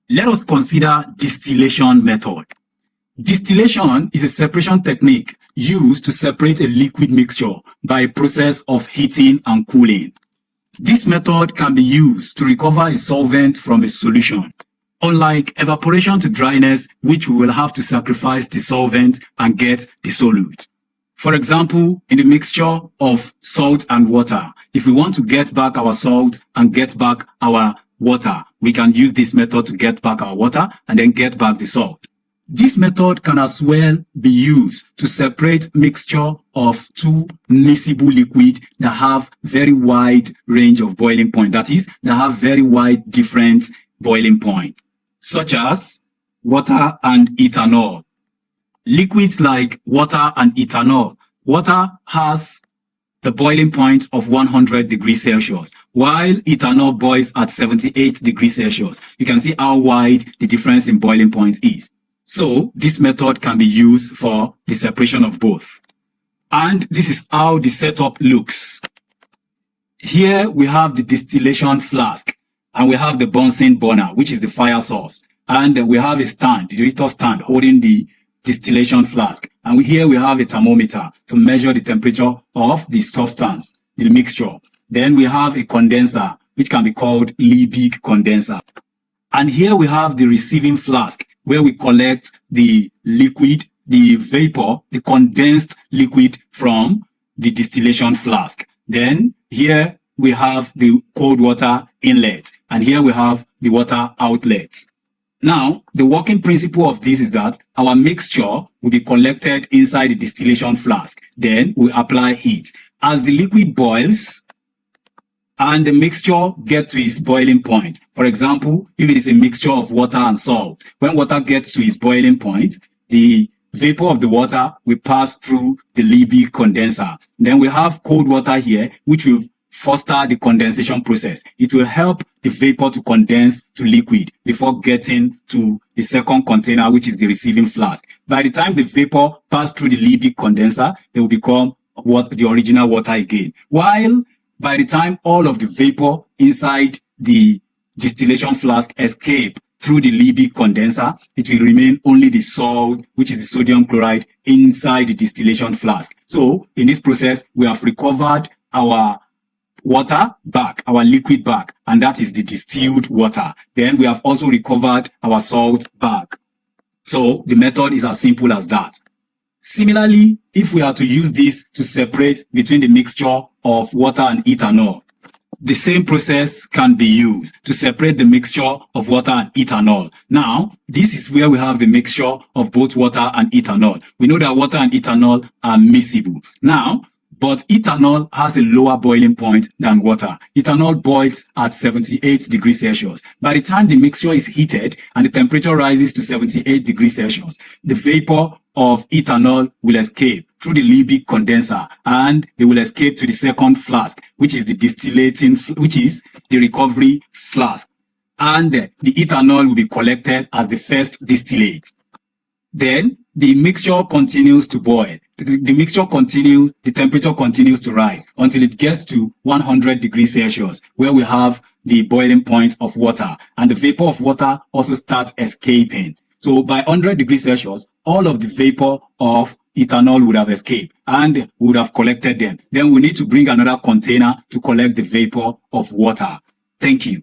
Let us consider distillation method. Distillation is a separation technique used to separate a liquid mixture by a process of heating and cooling. This method can be used to recover a solvent from a solution, unlike evaporation to dryness, which we will have to sacrifice the solvent and get the solute. For example, in the mixture of salt and water, if we want to get back our salt and get back our water, we can use this method to get back our water and then get back the salt. This method can as well be used to separate mixture of two miscible liquid that have very wide range of boiling point. That is, they have very wide different boiling point, such as water and ethanol. Liquids like water and ethanol. Water has the boiling point of 100 degrees Celsius, while ethanol boils at 78 degrees Celsius. You can see how wide the difference in boiling point is. So this method can be used for the separation of both. And this is how the setup looks. Here we have the distillation flask, and we have the Bunsen burner, which is the fire source. And we have a stand, the heater stand holding the distillation flask. And here we have a thermometer to measure the temperature of the substance, the mixture. Then we have a condenser, which can be called Liebig condenser. And here we have the receiving flask, where we collect the liquid, the vapor, the condensed liquid from the distillation flask. Then here we have the cold water inlet, and here we have the water outlet. Now, the working principle of this is that our mixture will be collected inside the distillation flask. Then we apply heat. As the liquid boils and the mixture gets to its boiling point, for example, if it is a mixture of water and salt, when water gets to its boiling point, the vapor of the water will pass through the Liebig condenser. Then we have cold water here, which will foster the condensation process. It will help the vapor to condense to liquid before getting to the second container, which is the receiving flask. By the time the vapor passes through the Liebig condenser, they will become the original water again. While by the time all of the vapor inside the distillation flask escape through the Liebig condenser, it will remain only the salt, which is the sodium chloride, inside the distillation flask. So in this process, we have recovered our water back, our liquid back, and that is the distilled water. Then we have also recovered our salt back. So the method is as simple as that. Similarly, if we are to use this to separate between the mixture of water and ethanol, the same process can be used to separate the mixture of water and ethanol. Now, this is where we have the mixture of both water and ethanol. We know that water and ethanol are miscible. Now, but ethanol has a lower boiling point than water. Ethanol boils at 78 degrees Celsius. By the time the mixture is heated and the temperature rises to 78 degrees Celsius, the vapor of ethanol will escape through the Liebig condenser, and they will escape to the second flask, which is the recovery flask. And the ethanol will be collected as the first distillate. Then the mixture continues to boil. The temperature continues to rise until it gets to 100 degrees Celsius, where we have the boiling point of water, and the vapor of water also starts escaping. So by 100 degrees Celsius, all of the vapor of ethanol would have escaped and we would have collected them. Then we need to bring another container to collect the vapor of water. Thank you.